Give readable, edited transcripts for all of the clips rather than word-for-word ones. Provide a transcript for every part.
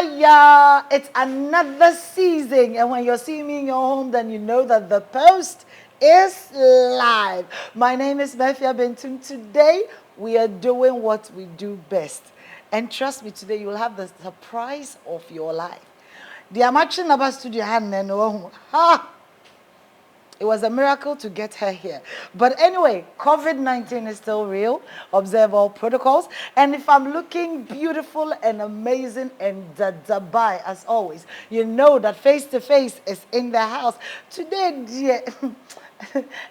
Hiya! It's another season, and when you're seeing me in your home, then you know that the post is live. My name is Mefia Bentum. Today, we are doing what we do best. And trust me, today you will have the surprise of your life. The Amachi Naba Studio ha! It was a miracle to get her here. But anyway, COVID-19 is still real. Observe all protocols. And if I'm looking beautiful and amazing and dadabai as always, you know that face-to-face is in the house. Today, dear,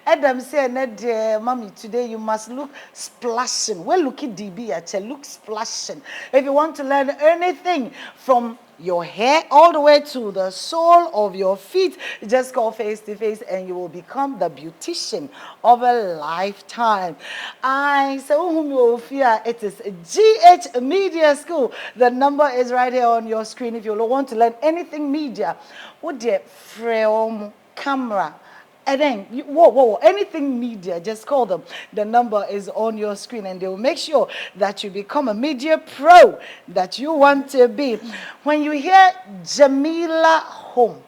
Adam said, dear mommy, today you must look splashing. We're looking DB at you, look splashing. If you want to learn anything from your hair all the way to the sole of your feet, just call face to face and you will become the beautician of a lifetime. I say, it is GH Media School. The number is right here on your screen. If you want to learn anything media, would you frame camera? And then, anything media, just call them. The number is on your screen and they will make sure that you become a media pro that you want to be. When you hear Jamila Home,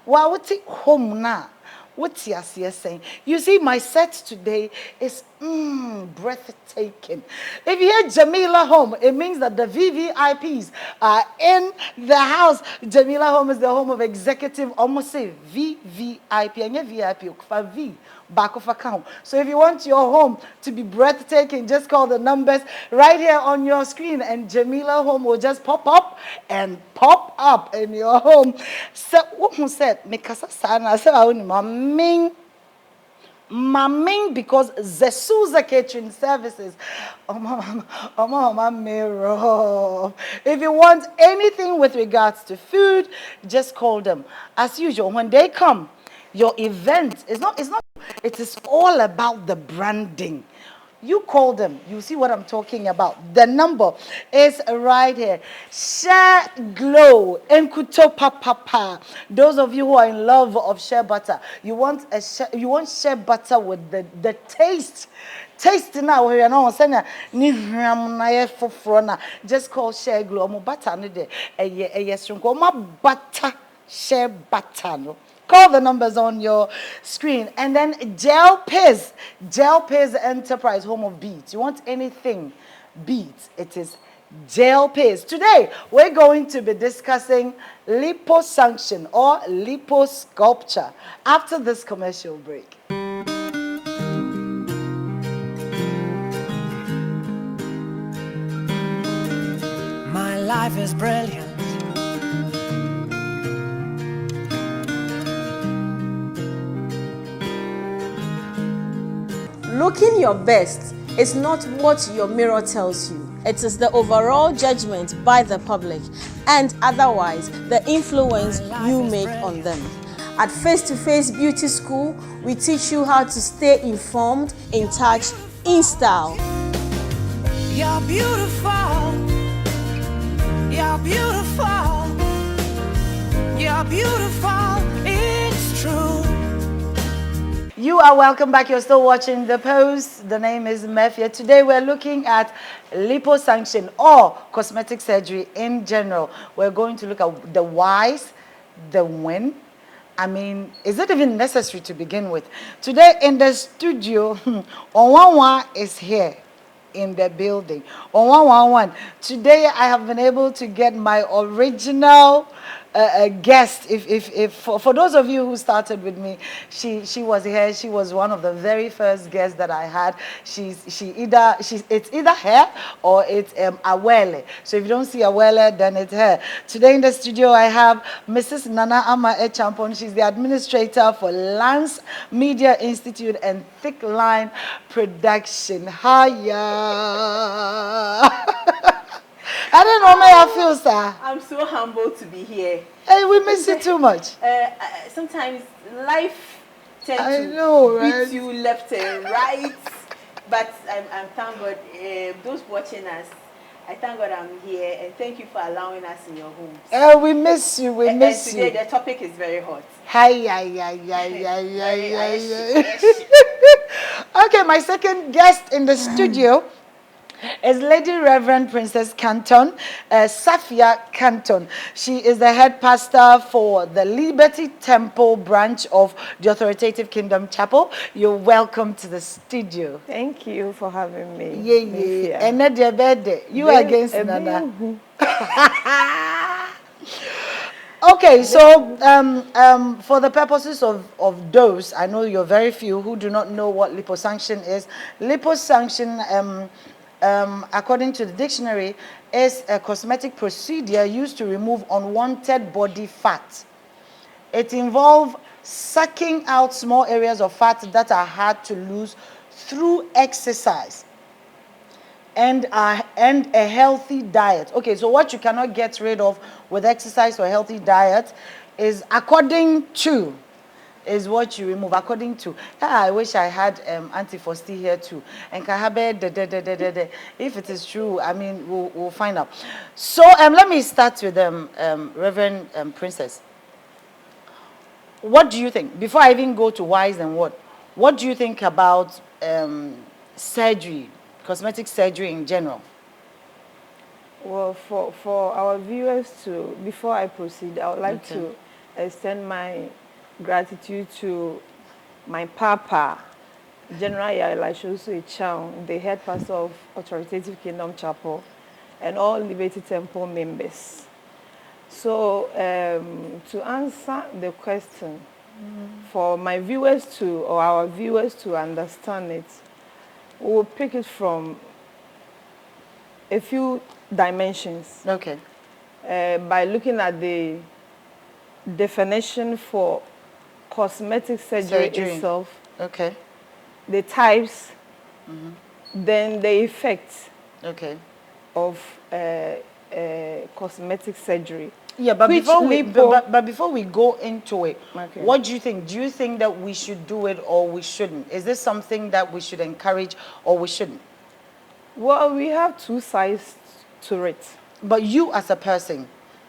what's it home now? What's your saying? You see, my set today is breathtaking. If you hear Jamila Home, it means that the VVIPs are in the house. Jamila Home is the home of executive, almost say VVIP, and your VIP, V. Back of account. So if you want your home to be breathtaking, just call the numbers right here on your screen and Jamila Home will just pop up and pop up in your home. So what said, Mikasa Sana, said Maming, because Zesuza Catering Services. If you want anything with regards to food, just call them. As usual, when they come, your event is not, it is all about the branding. You call them, you see what I'm talking about. The number is right here. Share Glow Enkuto Papa. Those of you who are in love of shea butter, you want shea butter with the taste. Taste now we are not saying just call Share Glow. Mo butter no de yes butter shea butter no. Call the numbers on your screen. And then Gel Piz Enterprise, home of beads. You want anything beads, it is Gel Piz. Today, we're going to be discussing liposuction or liposculpture after this commercial break. My life is brilliant. Looking your best is not what your mirror tells you. It is the overall judgment by the public and otherwise the influence you make on them. At Face to Face Beauty School, we teach you how to stay informed, in touch, in style. You're beautiful. You're beautiful. You're beautiful. It's true. You are welcome back. You're still watching The Post. The name is Mefia. Today we're looking at liposuction or cosmetic surgery in general. We're going to look at the whys, the when. I mean, is it even necessary to begin with? Today in the studio, Onwawa is here in the building. Onwawa. Today I have been able to get my original guest. If for those of you who started with me, she was here. She was one of the very first guests that I had. It's either her or it's Awele. So if you don't see Awele, then it's her. Today in the studio I have Mrs. Nana Ama Echampon. She's the administrator for Lance Media Institute and Thick Line Production. Hiya. I don't know how I feel, sir. I'm so humbled to be here. Hey, we miss you too much. Sometimes life tends right? beat you left and right. But I'm thank God, those watching us, I thank God I'm here and thank you for allowing us in your homes. We miss you, we miss and you. Today the topic is very hot. Hi. Okay, my second guest in the studio is Lady Reverend Princess Canton, Safia Canton. She is the head pastor for the Liberty Temple branch of the Authoritative Kingdom Chapel. You're welcome to the studio. Thank you for having me. Yeah. And not your birthday. You are against Nana. Okay, so for the purposes of those, I know you're very few who do not know what liposuction is. Liposuction, according to the dictionary, is a cosmetic procedure used to remove unwanted body fat. It involves sucking out small areas of fat that are hard to lose through exercise and a healthy diet. Okay, so what you cannot get rid of with exercise or healthy diet is according to is what you remove according to. Yeah, I wish I had Auntie Fosti here too. And Kahabe, if it is true, I mean, we'll find out. So let me start with Reverend Princess. What do you think? Before I even go to whys and what do you think about surgery, cosmetic surgery in general? Well, for our viewers to, before I proceed, I would like to extend my gratitude to my papa, General Elisha Chow, the head pastor of Authoritative Kingdom Chapel, and all Liberty Temple members. So to answer the question, for my viewers to, or our viewers to understand it, we'll pick it from a few dimensions. Okay. By looking at the definition for cosmetic surgery itself. Okay. The types, then the effects of cosmetic surgery. Yeah, but before we go into it, what do you think? Do you think that we should do it or we shouldn't? Is this something that we should encourage or we shouldn't? Well, we have two sides to it. But you as a person,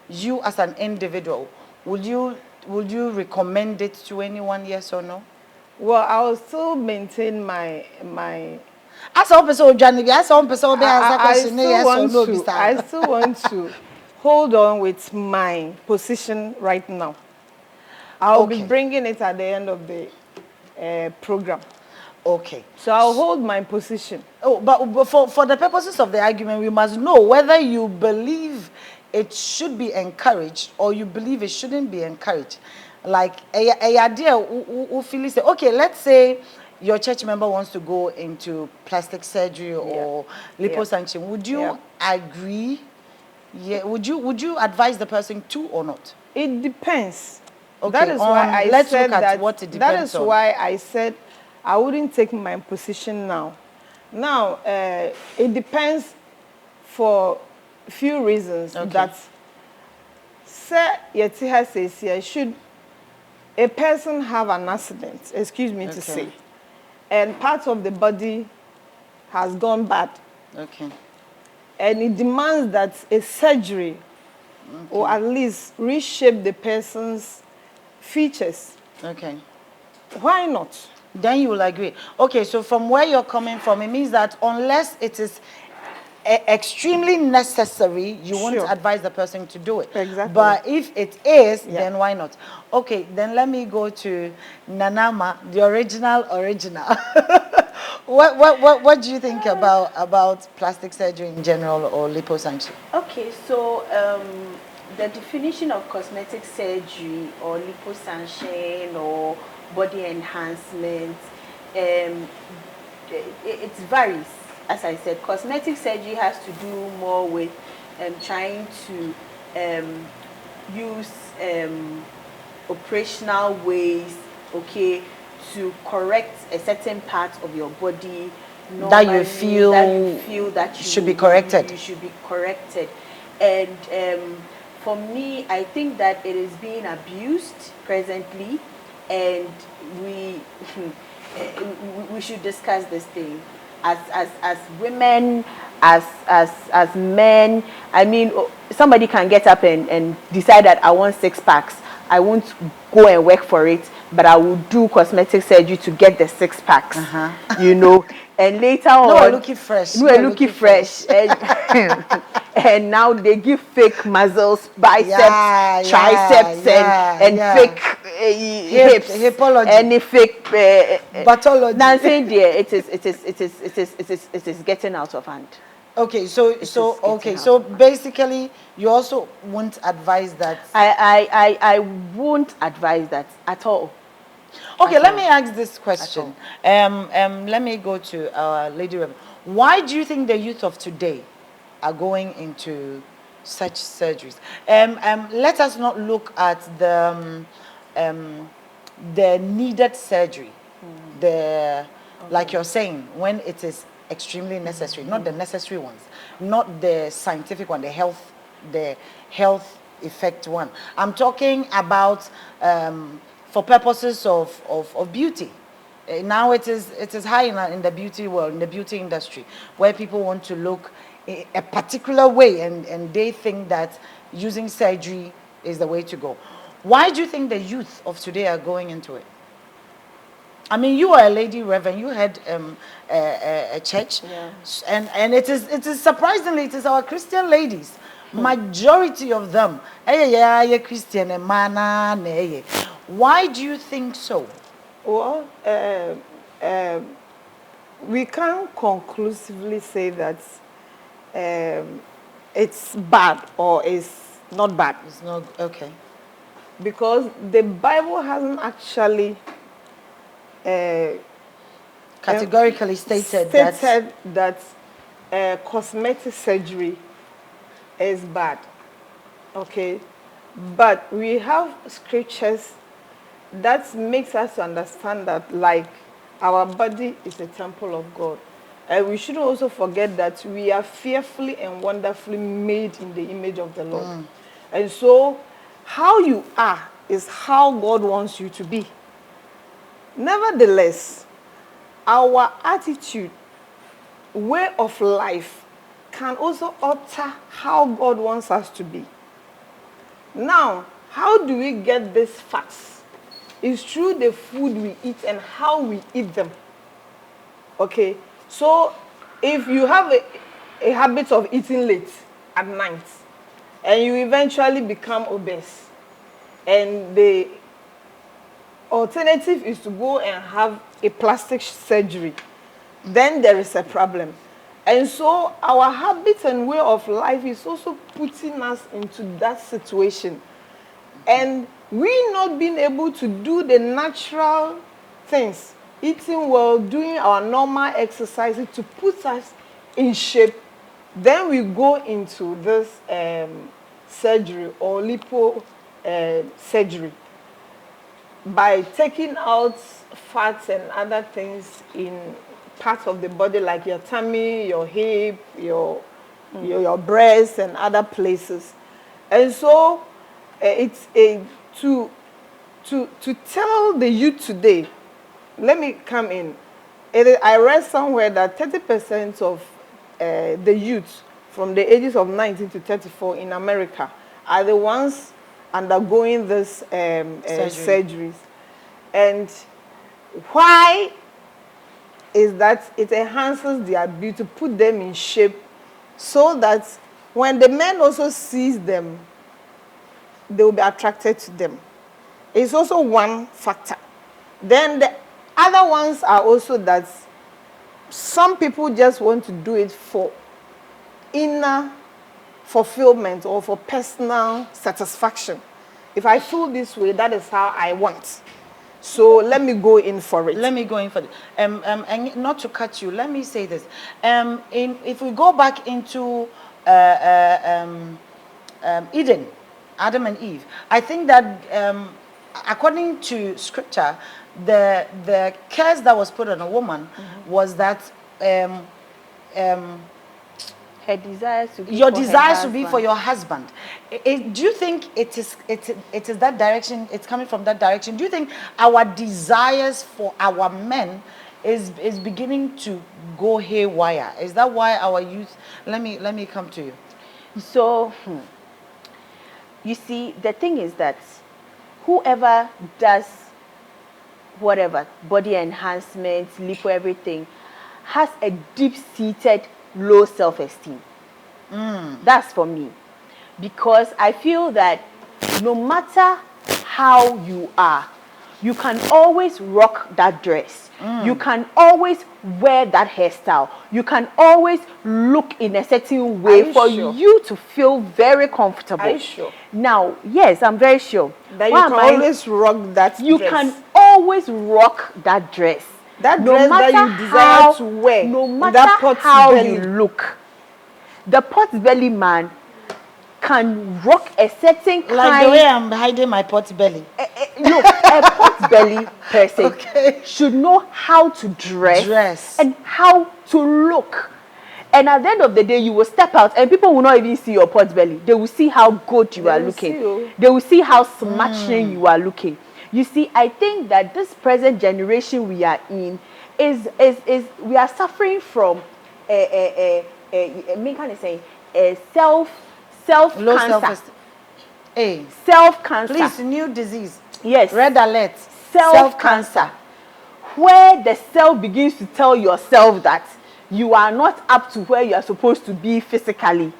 you as an individual, would you recommend it to anyone, yes or no? Well, I will still maintain my I still want to hold on with my position right now. I'll be bringing it at the end of the program. Okay. So I'll hold my position. Oh, but for the purposes of the argument, we must know whether you believe it should be encouraged or you believe it shouldn't be encouraged. Like a idea who feel say, okay, let's say your church member wants to go into plastic surgery or liposuction. Would you agree? Yeah. Would you advise the person to or not? It depends. Okay. That is why I said look at that. What it depends that is on. why I said I wouldn't take my position now. Now, it depends for few reasons. That Sir Yetiha says here, should a person have an accident, excuse me to say, and part of the body has gone bad, and it demands that a surgery or at least reshape the person's features. Why not? Then you will agree. Okay, so from where you're coming from, it means that unless it is extremely necessary, you won't advise the person to do it. Exactly. But if it is, then why not? Okay, then let me go to Nanama, the original. What do you think about plastic surgery in general or liposuction? Okay, so the definition of cosmetic surgery or liposuction or body enhancement, it varies. As I said, cosmetic surgery has to do more with trying to use operational ways, to correct a certain part of your body that you feel that should be corrected. You should be corrected, and for me, I think that it is being abused presently, and we should discuss this thing. As women, as men, I mean, somebody can get up and decide that I want 6 packs. I won't go and work for it, but I will do cosmetic surgery to get the 6 packs. You know, and later No, I on, looking fresh. no, I looking fresh, and and now they give fake muscles, biceps, Yeah, triceps, and yeah. fake hips, Hipology. and the fake Pathology. dancing there. It is getting out of hand. Okay, It is getting out so of hand. basically, you also won't advise that. I won't advise that at all. Okay, At let all. me ask this question. Let me go to our Lady Reverend. Why do you think the youth of today are going into such surgeries? Let us not look at the needed surgery, like you're saying, when it is extremely necessary, not the necessary ones, not the scientific one, the health effect one. I'm talking about for purposes of beauty. Now it is high in the beauty world, in the beauty industry, where people want to look a particular way, and they think that using surgery is the way to go. Why do you think the youth of today are going into it? I mean, you are a lady reverend. You had a church, Yeah. and it is surprisingly it is our Christian ladies. Majority of them, yeah, Christian, mana, why do you think so? Well, we can't conclusively say that it's bad or it's not bad, It's not okay. because the Bible hasn't actually Categorically stated that. that cosmetic surgery is bad. Okay, but we have scriptures that makes us understand that, like, our body is a temple of God. And we shouldn't also forget that we are fearfully and wonderfully made in the image of the Lord. And so how you are is how God wants you to be. Nevertheless, our attitude, way of life, can also alter how God wants us to be. Now, how do we get these facts? It's through the food we eat and how we eat them. Okay, so if you have a habit of eating late at night, and you eventually become obese, and the alternative is to go and have a plastic surgery, then there is a problem. And so our habits and way of life is also putting us into that situation. And we not being able to do the natural things, eating well, doing our normal exercises to put us in shape, then we go into this surgery or lipo surgery by taking out fats and other things in parts of the body, like your tummy, your hip, your breast, and other places. And so it's to tell the youth today. Let me come in. I read somewhere that 30% of the youth from the ages of 19 to 34 in America are the ones undergoing this surgeries. And why is that? It enhances their beauty, put them in shape, so that when the men also sees them, they will be attracted to them. It's also one factor. Then the other ones are also that some people just want to do it for inner fulfillment or for personal satisfaction. If I feel this way, that is how I want. So let me go in for it. Let me go in for it. And not to cut you, let me say this. If we go back into Eden, Adam and Eve, I think that according to scripture, the curse that was put on a woman was that her desires to be your for her desires to be husband. for your husband. Do you think it is that direction? It's coming from that direction. Do you think our desires for our men is beginning to go haywire? Is that why our youth? Let me come to you. So, you see, the thing is that whoever does whatever, body enhancement, lipo, everything, has a deep-seated low self-esteem. That's for me. Because I feel that no matter how you are, you can always rock that dress. You can always wear that hairstyle. You can always look in a certain way you for sure? you to feel very comfortable. Are you sure? Now, yes, I'm very sure. That you Why can am I- always rock that you dress. can always rock that dress. That dress that matter you desire to wear No in matter that pot how belly. you look, the pot belly man can rock a certain kind. Like the way I'm hiding my pot belly. No, a pot belly person Okay. should know how to dress and how to look. And at the end of the day, you will step out and people will not even see your pot belly. They will see how good you are will looking. see you. They will see how smashing you are looking. You see, I think that this present generation we are in is we are suffering from me kind of saying self Low cancer. self-esteem. Hey, Self cancer. please, new disease. Yes. Red alert. Self cancer, where the self begins to tell yourself that you are not up to where you are supposed to be physically,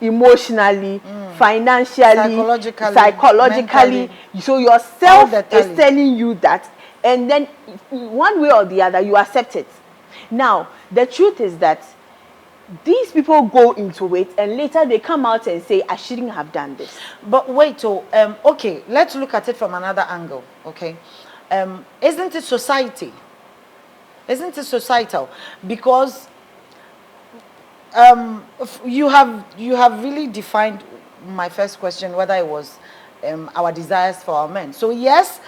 emotionally, financially, psychologically. So All yourself the is time. telling you that, and then one way or the other you accept it. Now the truth is that these people go into it and later they come out and say, I shouldn't have done this. But wait, okay, let's look at it from another angle, okay? Isn't it society? Isn't it societal? Because you have really defined my first question, whether it was our desires for our men. So yes,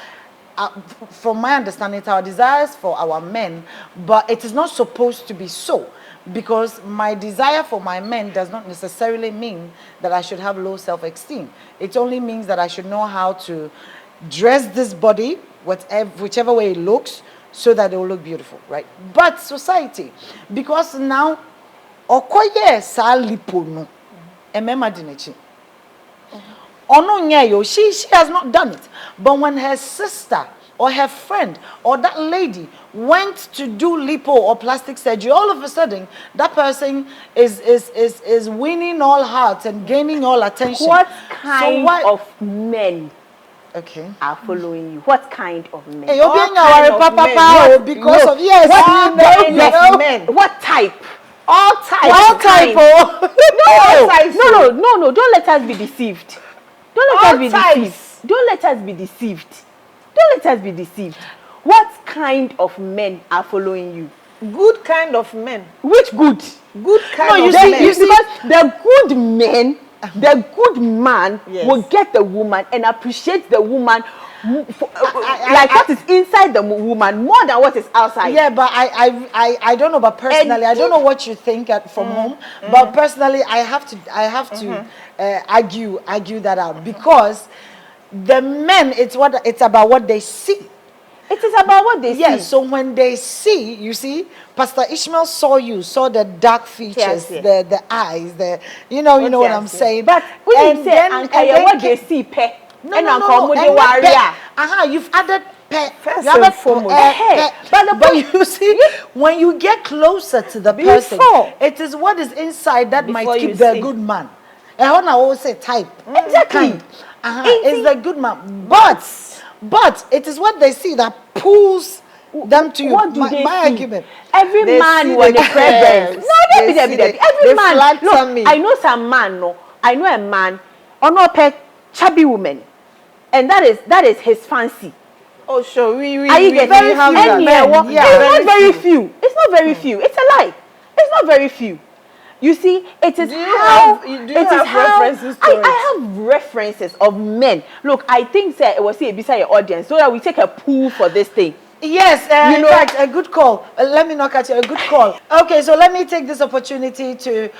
from my understanding, it's our desires for our men, but it is not supposed to be so. Because my desire for my men does not necessarily mean that I should have low self-esteem. It only means that I should know how to dress this body, whichever way it looks, so that it will look beautiful, right? But society, because now, okoye sa lipo no, emema dinechi. Ono nyayo, she has not done it. But when her sister or her friend or that lady went to do lipo or plastic surgery, all of a sudden that person is winning all hearts and gaining all attention. What kind of men are following you? What kind of men? Hey, All kind of men. because No, of yes, what kind of men? What type? All types. What type of No, don't let us be deceived. Don't let All us be types. deceived. Don't let us be deceived. Don't let us be deceived. What kind of men are following you? Good kind of men. Which good? Good kind No, of you men. see, Because the good men, the good man Yes. will get the woman and appreciate the woman like what is inside the woman more than what is outside. Yeah, but I don't know, but personally, I don't know what you think from home, but personally, I have to argue that out because the men, it's about what they see. It is about what they Yes, see. so when they see, you see, Pastor Ishmael saw the dark features, Yes, the eyes, you know what yes, I'm yes. saying. But when you say Ankaya, what they see, No. warrior. You've added First you added and foremost. but you see, when you get closer to the person, Before. it is what is inside that might Before keep you the see. good man. And when I always say type, Exactly. kind, it's the good man. But it is what they see that pulls them to you. What do my they my see? argument. Every They man see with the a preference. curves. No, They don't see be there. the- Every they man. flatter Look, me. I know some man. No, I know a man. Or not a chubby woman, and that is his fancy. Oh, sure. We Are you we getting very it? few And men, yeah, yeah, it's very not very few. few. It's not very few. It's a lie. It's not very few. You see, it is Do you how have- do you it is have how references to it? I have references of men. Look, I think it was here beside your audience so that we take a pool for this thing. Yes, in fact, a good call. Let me not catch you. A good call. Okay, so let me take this opportunity to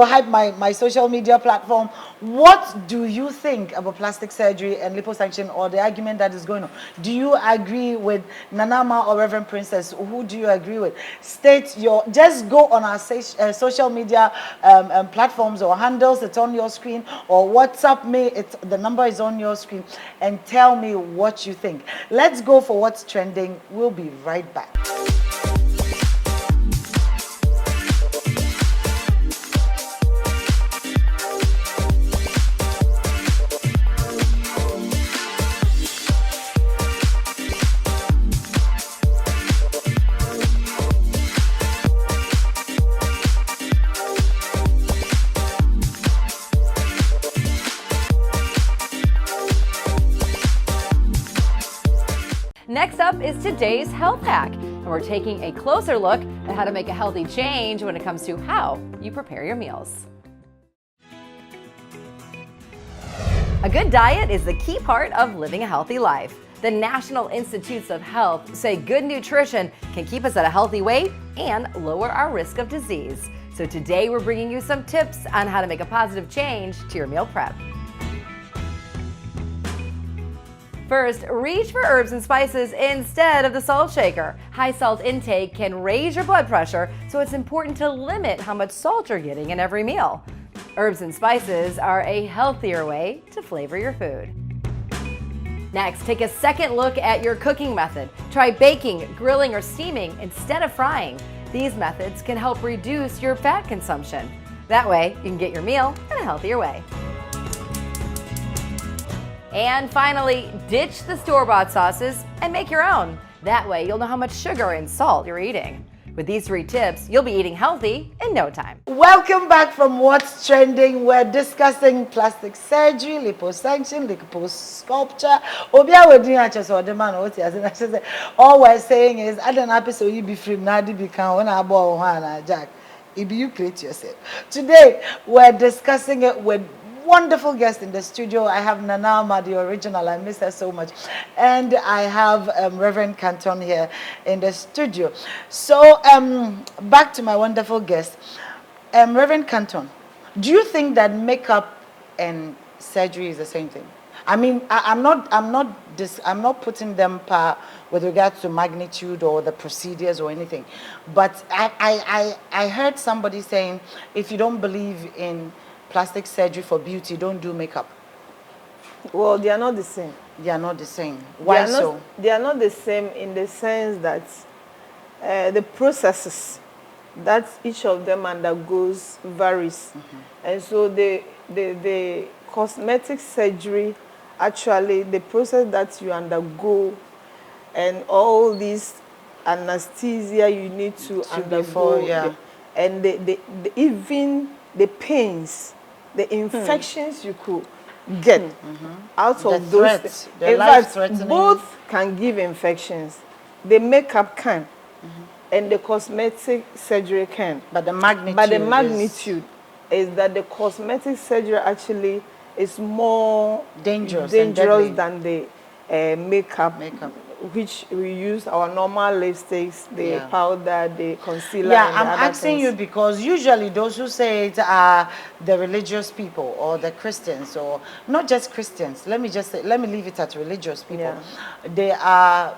hype my social media platform. What do you think about plastic surgery and liposuction, or the argument that is going on? Do you agree with Nanama or Reverend Princess? Who do you agree with? Just go on our social media platforms or handles. It's on your screen, or WhatsApp me. The number is on your screen, and tell me what you think. Let's go for what's trending. We'll be right back. Next up is today's health hack, and we're taking a closer look at how to make a healthy change when it comes to how you prepare your meals. A good diet is the key part of living a healthy life. The National Institutes of Health say good nutrition can keep us at a healthy weight and lower our risk of disease. So today we're bringing you some tips on how to make a positive change to your meal prep. First, reach for herbs and spices instead of the salt shaker. High salt intake can raise your blood pressure, so it's important to limit how much salt you're getting in every meal. Herbs and spices are a healthier way to flavor your food. Next, take a second look at your cooking method. Try baking, grilling, or steaming instead of frying. These methods can help reduce your fat consumption. That way, you can get your meal in a healthier way. And finally, ditch the store-bought sauces and make your own. That way, you'll know how much sugar and salt you're eating. With these 3 tips, you'll be eating healthy in no time. Welcome back from What's Trending. We're discussing plastic surgery, liposuction, liposculpture. All we're saying is, I don't know, so you be free, Nadi become when I bought one, Jack. If you create yourself. Today, we're discussing it with wonderful guest in the studio. I have Nanama, the original. I miss her so much. And I have Reverend Canton here in the studio. So back to my wonderful guest. Reverend Canton, do you think that makeup and surgery is the same thing? I mean, I'm not putting them with regards to magnitude or the procedures or anything. But I heard somebody saying, if you don't believe in plastic surgery for beauty, don't do makeup. Well, they are not the same. They are not the same. Why so? They are not the same in the sense that the processes that each of them undergoes varies. And so the cosmetic surgery, actually, the process that you undergo and all these anesthesia you need to undergo, and even the pains, the infections you could get out of those. In fact, both can give infections. The makeup can, and the cosmetic surgery can. But the magnitude is that the cosmetic surgery actually is more dangerous than the makeup, which we use our normal lipsticks, the powder, the concealer. Yeah, I'm asking you because usually those who say it are the religious people or the Christians, or not just Christians. Let me leave it at religious people. Yeah. They are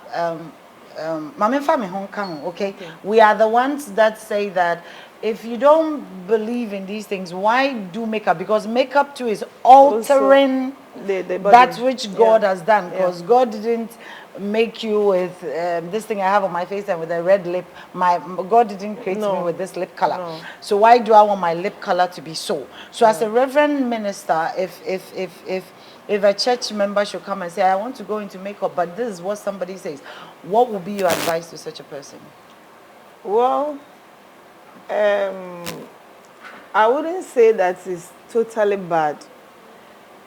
okay? We are the ones that say that if you don't believe in these things, why do makeup? Because makeup too is altering the body. That which God has done. Because God didn't make you with this thing I have on my face and with a red lip. God didn't create me with this lip color. No. So why do I want my lip color to be so? So as a reverend minister, if a church member should come and say, I want to go into makeup, but this is what somebody says, what would be your advice to such a person? Well, I wouldn't say that it's totally bad.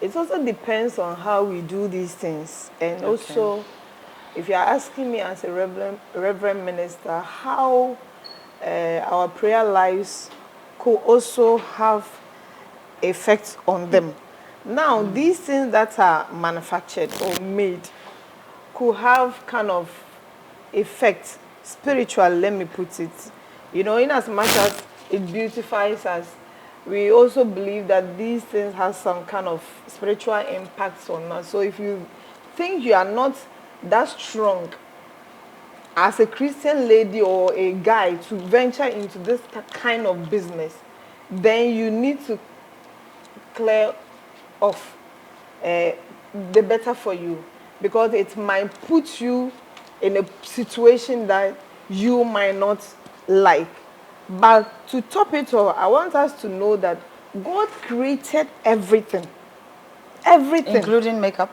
It also depends on how we do these things. And also, if you're asking me as a reverend minister, how our prayer lives could also have effects on them. Now, these things that are manufactured or made could have kind of effect, spiritual, let me put it. You know, in as much as it beautifies us, we also believe that these things have some kind of spiritual impacts on us. So if you think you are not that strong as a Christian lady or a guy to venture into this kind of business, then you need to clear off the better for you, because it might put you in a situation that you might not like. But to top it all, I want us to know that God created everything. Everything. Including makeup?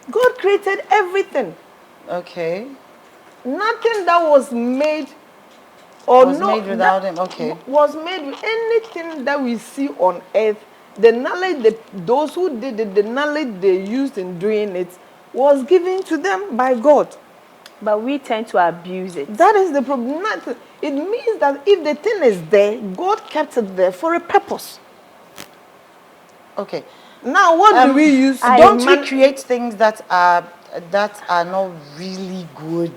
God created everything. Okay. Nothing that was made or was made without him. Okay. Was made with anything that we see on earth. The knowledge, those who did it, the knowledge they used in doing it was given to them by God. But we tend to abuse it. That is the problem. It means that if the thing is there, God kept it there for a purpose. Okay. Now, what do we use? Don't we create things that are not really good?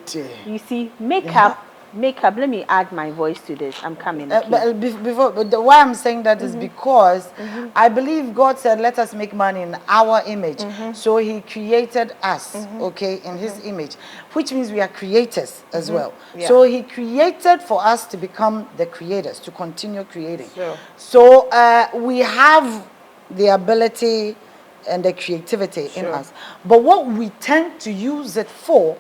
You see, makeup. Let me add my voice to this. I'm coming. Okay. But why I'm saying that is because I believe God said, let us make man in our image. So he created us, okay, in his image, which means we are creators as well. Yeah. So he created for us to become the creators, to continue creating. Sure. So we have the ability and the creativity in us. But what we tend to use it for,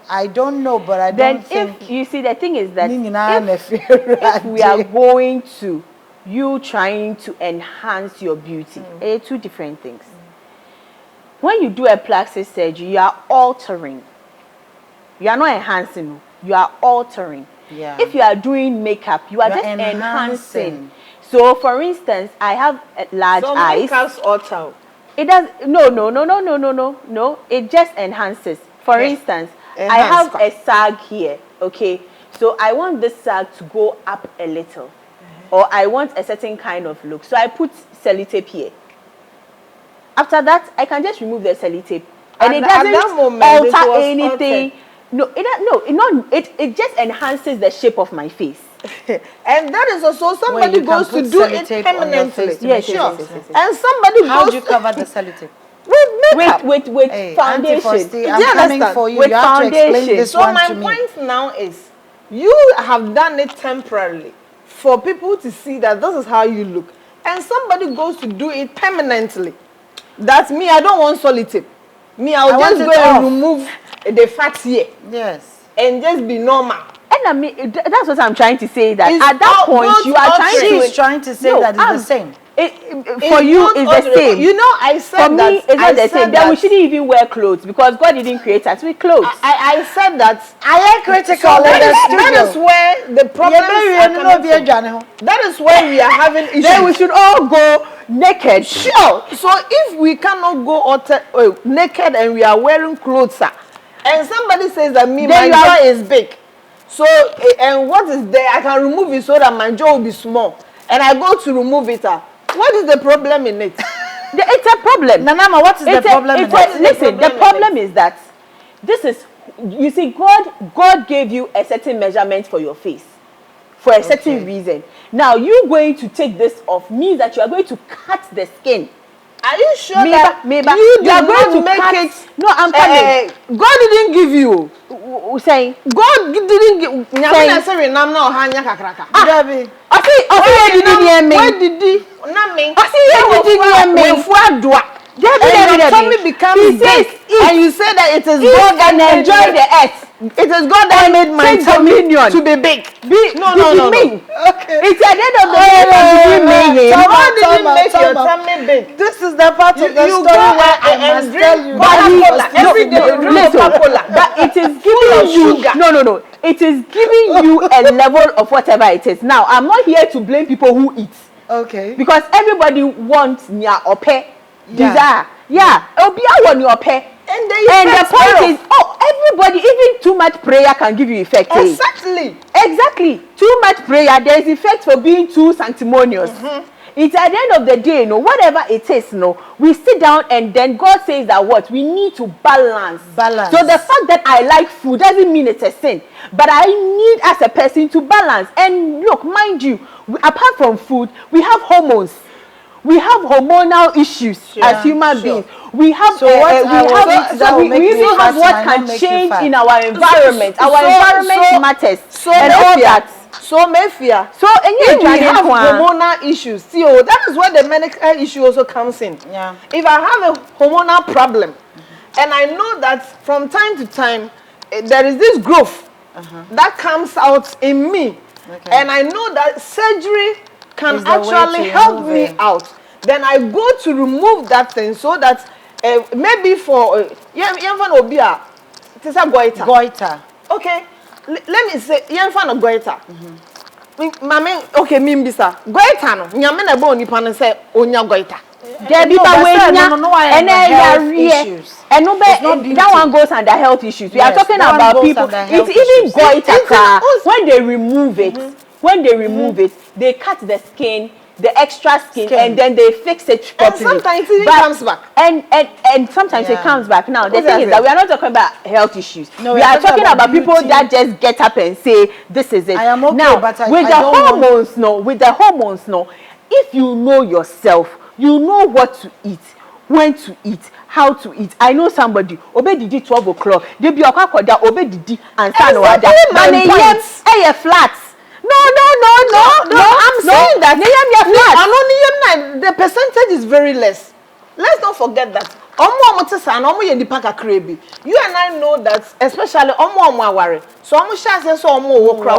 I don't know, but I don't think... If you see, the thing is that if we are going to you trying to enhance your beauty, two different things. When you do a plastic surgery, you are altering. You are not enhancing, you are altering. Yeah. If you are doing makeup, you are just enhancing. So, for instance, I have large eyes. Makeup's alter. It does no. It just enhances. For instance, I have a sag here. Okay, so I want this sag to go up a little, or I want a certain kind of look. So I put sellotape here. After that, I can just remove the sellotape, and it doesn't alter anything. It just enhances the shape of my face. And that is also somebody goes to do it permanently. Yes. And somebody How goes do you cover the sellotape? with makeup. With Hey, foundation. Auntie Fosti, I'm coming for you. With You have to explain foundation. this So one my to me. point now is, you have done it temporarily for people to see that this is how you look, and somebody goes to do it permanently. That's me. I don't want sellotape. Me, I will want just it go off. and remove the fat here Yes. and just be normal. And I mean, that's what I'm trying to say. That It's at that all point, you are both trying options. to. She's trying to say No, that it's the same. For you, both it's the options. same. You know, I said For that. me, it's not I the said same. Then we that- shouldn't even wear clothes because God didn't create us with clothes. I said that. I am critical in the That is studio. where the problems are coming from. That is where we are having issues. Then we should all go naked. Sure. So if we cannot go naked and we are wearing clothes, and somebody says that my Then you jaw are- is big, so and what is there? I can remove it so that my jaw will be small, and I go to remove it. What is the problem in it? It's a problem. Nanama, what is the problem? Listen, the problem is that this is, you see, God gave you a certain measurement for your face for a certain reason. Now, you going to take this off means that you are going to cut the skin. Are you sure that Maybe you are did going not to make cut it? No, I'm coming. God didn't give you. Saying God didn't give. Saying- Sorry, I'm not hanya kakraka. Debbie. I see you didn't me. Where did he? Not me. I see you didn't me. And your tummy becomes big, and you say that it is God that and enjoy the earth. It is God that made my take tummy dominion. to be big. No. Okay. It's at the end of the day that you made him. God didn't make your Tama. tummy big. This is the part of the You story go where I and must drink tell you Coca-Cola. that Every day you drink Coca-Cola. But it is of giving you sugar. no. It is giving you a level of whatever it is. Now, I'm not here to blame people who eat Okay. because everybody wants nya ope Yeah. desire. Yeah, obia want your pay. And The point is, everybody, even too much prayer can give you effect. Exactly. Too much prayer, there is effect for being too sanctimonious. It's at the end of the day, whatever it is, we sit down and then God says that what? We need to balance. Balance. So the fact that I like food doesn't mean it's a sin. But I need as a person to balance. And look, mind you, apart from food, we have hormones. We have hormonal issues as human beings. We have So what we even have what can change in our environment. Our environment matters. And all that. So Mefia. So If we have hormonal issues, see, that is where the medical issue also comes in. Yeah. If I have a hormonal problem, and I know that from time to time there is this growth that comes out in me, and I know that surgery can actually help me out, then I go to remove that thing so that maybe for goiter. Okay, let me say goiter. Mami, okay, mimbisa goiter no nyame na ba onipa no say onya goiter. There be No, ba but wenya no, I have and then health you issues. And no, It's not beauty. that one goes under health issues. We Yes, are talking that one about goes people. under It's health even issues. goiter when they remove it. When they remove it, they cut the skin, the extra skin, and then they fix it properly. And sometimes it even comes back. And sometimes it Yeah. comes back. Now the What thing is is that it? we are not talking about health issues. No, we are talking about people beauty. that just get up and say this is it. I am okay, now, but I with the don't want- hormones, with the hormones, if you know yourself, you know what to eat, when to eat, how to eat. I know somebody obe didi 12 o'clock. They be okwakoda obe didi and san wada. my point. Flat. No. I'm saying that flat. the percentage is very less. Let's not forget that. You and I know that, especially so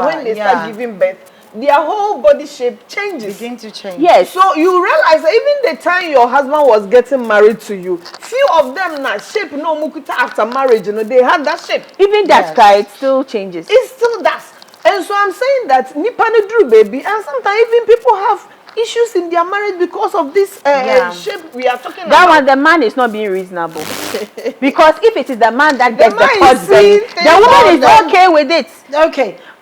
when they start giving birth, their whole body shape changes. Begin to change. Yes. So you realize that even the time your husband was getting married to you, few of them now shape no mukuta after marriage, they had that shape. Even that Yes. guy, it still changes. It still does. And so I'm saying that nipa ne drew baby, and sometimes even people have issues in their marriage because of this shape we are talking That about. one, the man is not being reasonable. Because if it is the man that gets the man is pot belly, seeing the things woman is about okay with it.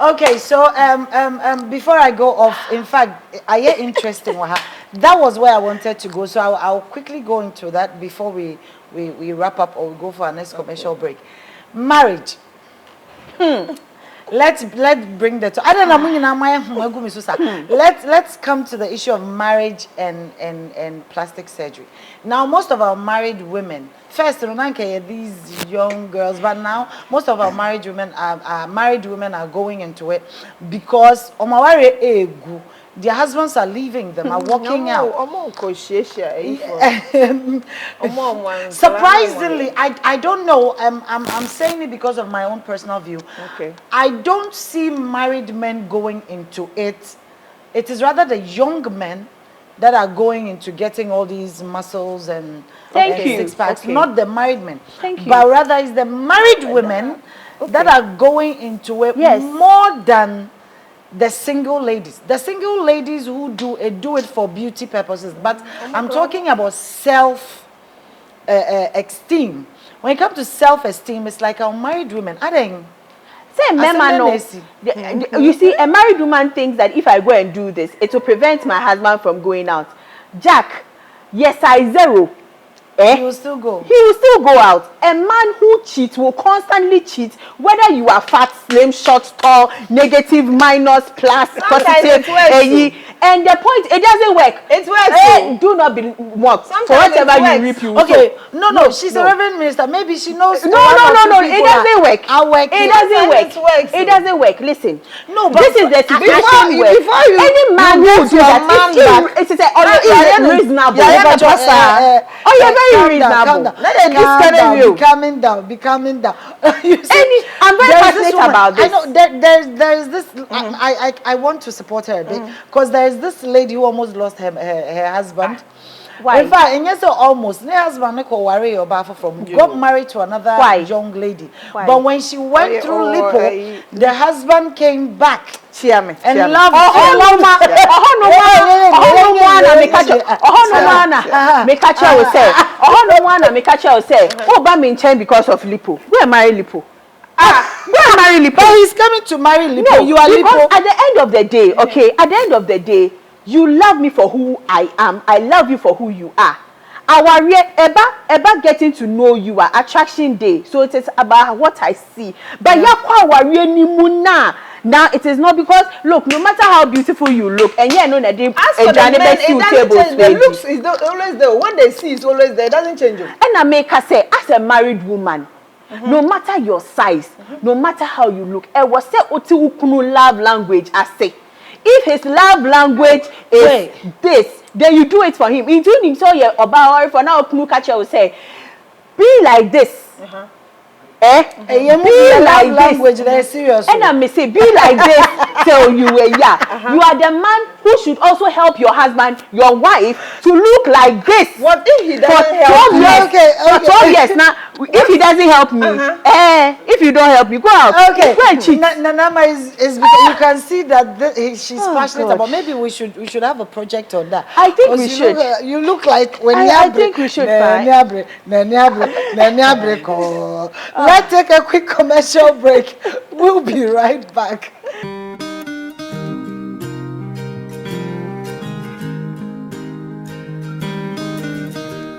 Okay. So before I go off, in fact, I hear interesting. That was where I wanted to go. So I'll quickly go into that before we wrap up or we go for our next commercial break. Marriage. Let's bring that. I don't know. Let's come to the issue of marriage and plastic surgery. Now, most of our married women, first, these young girls, but now most of our married women are going into it because their husbands are leaving them, are walking out. Surprisingly, I don't know. I'm saying it because of my own personal view. Okay. I don't see married men going into it. It is rather the young men that are going into getting all these muscles and six packs, not the married men. Thank you. But rather it's the married women that are going into it more than the single ladies. The single ladies who do it for beauty purposes. But I'm talking about esteem. When it comes to self-esteem, it's like our married women. Say, you see, a married woman thinks that if I go and do this, it will prevent my husband from going out. Jack, yes, I zero. He will still go. He will still go out. A man who cheats will constantly cheat, whether you are fat, slim, short, tall, negative, minus, plus, positive. And the point, it doesn't work. It works. Do not be mocked for Sometimes whatever it you works. reap. You Okay, sow. no, she's a reverend minister. Maybe she knows. No. It doesn't work. It doesn't Sometimes work. it works. It doesn't work. Listen. No, but This is the situation where before you- any man you who put do your that, man back. it is reasonable. Very reasonable. Be calming down. You see, I'm very there's passionate this woman- about this. I know there's this. I want to support her a bit because there's this lady who almost lost her husband. Why? In fact, and yes, almost. Her husband got married to another young lady. Why? But when she went through lipo, the husband came back and loved because of lipo. Where marry lipo? Where marry lipo? But he's coming to marry lipo. No, you are because lipo. at the end of the day, okay, at the end of the day, you love me for who I am. I love you for who you are. Our ever getting to know you are attraction day. So it is about what I see. But now it is not because look, no matter how beautiful you look, and yeah, no, As for the men, it doesn't change. The looks is always there. When they see, it's always there. It doesn't change. And I make her say, as a married woman, no matter your size, no matter how you look, I was say oti ukunu love language. I say, if his love language is this, then you do it for him. In doing him, so yeah, about for now, ukunu catcher will say, be like this. Be like language, they're serious. And I may say, be like this till you were You are the man who should also help your husband, your wife, to look like this. What if he For doesn't help? 12 years. Okay. For 12 years now, If he doesn't help me, if you don't help me, go out. Okay, Go and cheat. Nanama is because you can see that she's passionate God. about. Maybe we should have a project on that. I think 'Cause we you should. You look like when I think we should, fine. Let's take a quick commercial break. We'll be right back.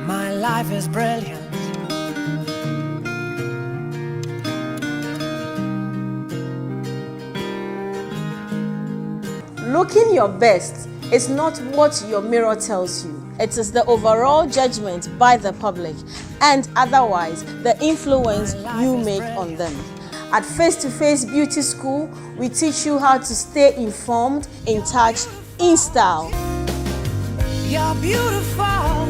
My life is brilliant. Looking your best is not what your mirror tells you. It is the overall judgment by the public and otherwise the influence you make on them. At Face to Face Beauty School, we teach you how to stay informed, in touch, in style. You're beautiful.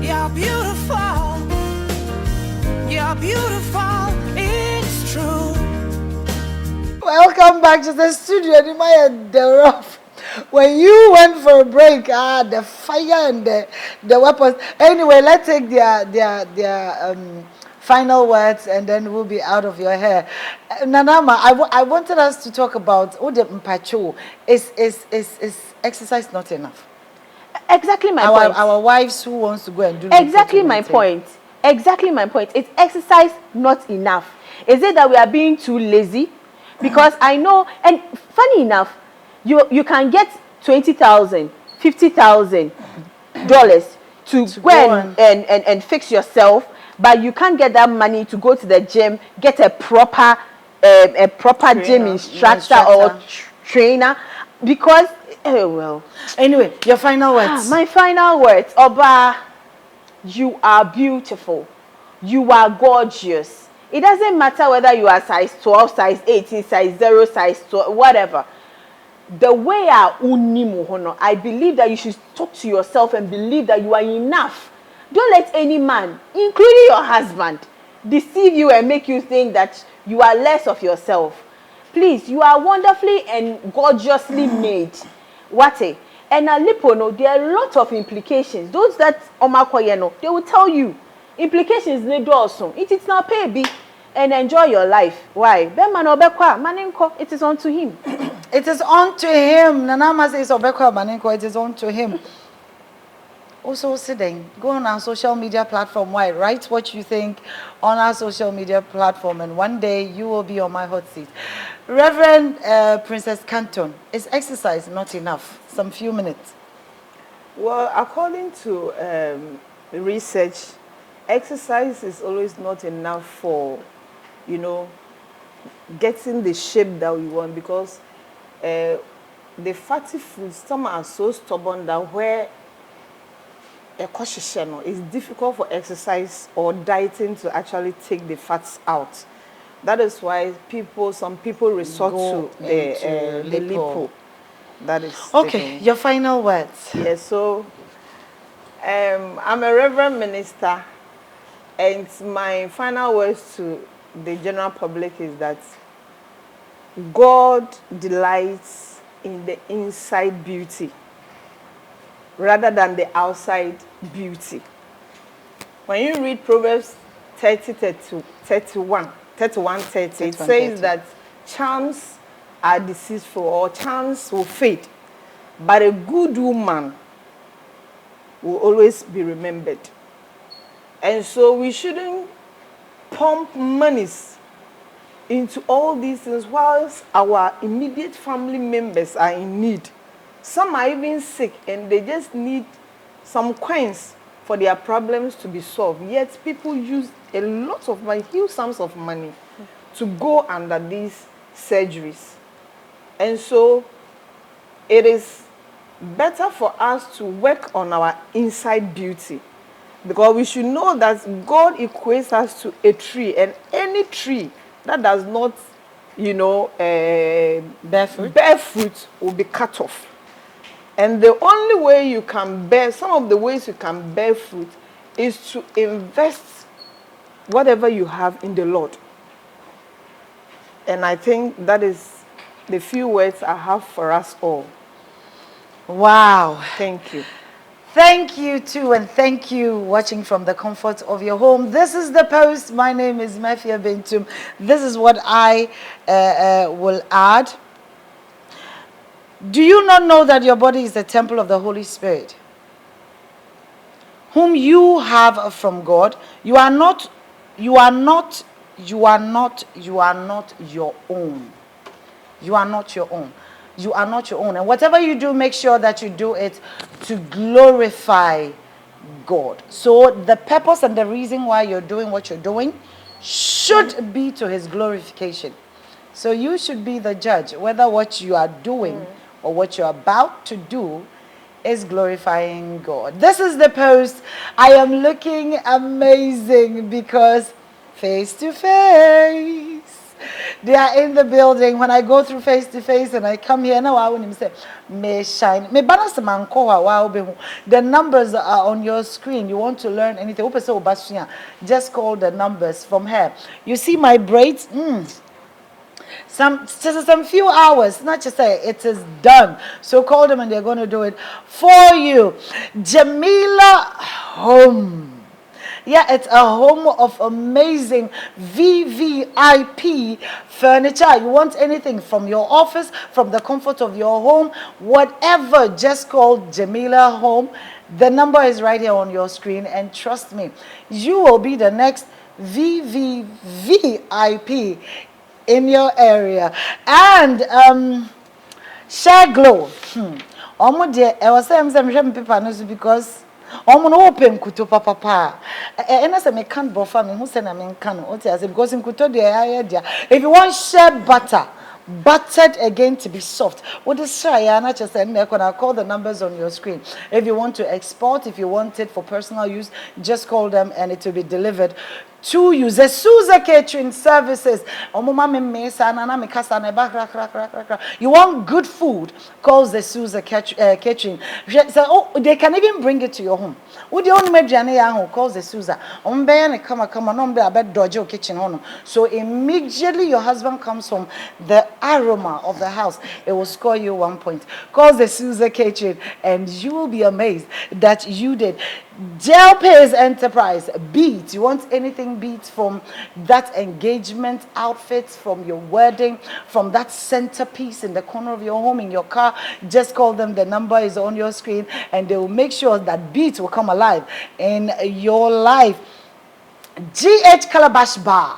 You're beautiful. You're beautiful. It's true. Welcome back to the studio. When you went for a break, the fire and the weapons. Anyway, let's take their final words and then we'll be out of your hair. Nanama, I wanted us to talk about the mpacho. Is exercise not enough? Exactly my point. Our wives who wants to go and do Exactly my point. Exactly my point. Is exercise not enough? Is it that we are being too lazy? Because I know, and funny enough, you can get $20,000, $50,000 to go and fix yourself, but you can't get that money to go to the gym, get a proper gym instructor or trainer, because well. Anyway, your final words. My final words, Oba, you are beautiful. You are gorgeous. It doesn't matter whether you are size 12, size 18, size 0, size 12, whatever. The way I believe that you should talk to yourself and believe that you are enough. Don't let any man, including your husband, deceive you and make you think that you are less of yourself. Please, you are wonderfully and gorgeously made. And a lipo, there are a lot of implications. Those that they will tell you implications also. It is not baby and enjoy your life. Why? It is on to him. It is on to him. Nanama says Obekwa Maninko, it is on to him. Also sitting, go on our social media platform. Why? Write what you think on our social media platform, and one day you will be on my hot seat. Reverend Princess Canton, is exercise not enough? Some few minutes. Well, according to research, exercise is always not enough for, getting the shape that we want, because the fatty foods, some are so stubborn that where it's difficult for exercise or dieting to actually take the fats out. That is why some people resort to the lipo. That is okay. Your final words. Yes. So I'm a reverend minister, and my final words to the general public is that God delights in the inside beauty rather than the outside beauty. When you read Proverbs 31, it says that charms are deceitful, or charms will fade, but a good woman will always be remembered. And so we shouldn't pump monies into all these things whilst our immediate family members are in need. Some are even sick and they just need some coins for their problems to be solved. Yet people use a lot of money, huge sums of money, to go under these surgeries. And so it is better for us to work on our inside beauty, because we should know that God equates us to a tree, and any tree that does not, bear fruit will be cut off. And the only way you can some of the ways you can bear fruit is to invest whatever you have in the Lord. And I think that is the few words I have for us all. Wow. Thank you. Thank you too, and thank you watching from the comfort of your home. This is the post. My name is Mafia Bentum. This is what I will add. Do you not know that your body is the temple of the Holy Spirit, whom you have from God? You are not your own. You are not your own. You are not your own. And whatever you do, make sure that you do it to glorify God. So the purpose and the reason why you're doing what you're doing should be to his glorification. So you should be the judge whether what you are doing or what you're about to do is glorifying God. This is the post. I am looking amazing because face to face. They are in the building. When I go through face to face and I come here, now I want to say, may shine. May balance the numbers are on your screen. You want to learn anything? Just call the numbers from here. You see my braids? Some few hours, not just say it is done. So call them and they're going to do it for you. Jamila Home. Yeah, it's a home of amazing VVIP furniture. You want anything from your office, from the comfort of your home, whatever, just call Jamila Home. The number is right here on your screen, and trust me, you will be the next VVVIP in your area. And Share Glow. I was saying paper because omo no open kuto papa ena say me can't buffer me who say na me can o say because in kuto dey aya dia. If you want share butter, buttered again to be soft, what is try na just say na call the numbers on your screen. If you want to export, if you want it for personal use, just call them and it will be delivered to you. The Souza Catering Services. You want good food, call the Souza Catering. So, they can even bring it to your home. Would you only make call the Souza? So immediately your husband comes home, the aroma of the house, it will score you 1 point. Call the Souza Catering and you will be amazed that you did. Gel Pays Enterprise, beads. You want anything beads from that engagement outfit, from your wedding, from that centerpiece in the corner of your home, in your car, just call them. The number is on your screen and they will make sure that beads will come alive in your life. GH Calabash Bar,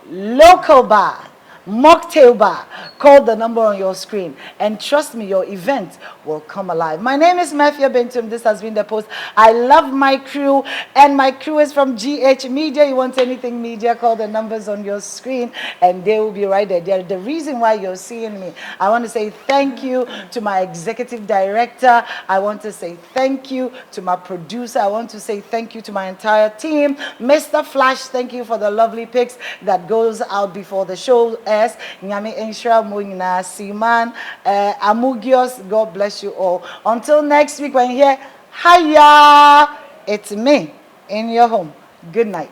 local bar, mocktail bar. Call the number on your screen and trust me, your event will come alive. My name is Mafia Bentum. This has been the post. I love my crew and my crew is from GH Media. You want anything media, call the numbers on your screen and they will be right there. They're the reason why you're seeing me. I want to say thank you to my executive director. I want to say thank you to my producer. I want to say thank you to my entire team. Mr. Flash, thank you for the lovely pics that goes out before the show. Nyame Enshra Muina Siman Amugios, God bless you all. Until next week when you hear hiya, it's me in your home. Good night.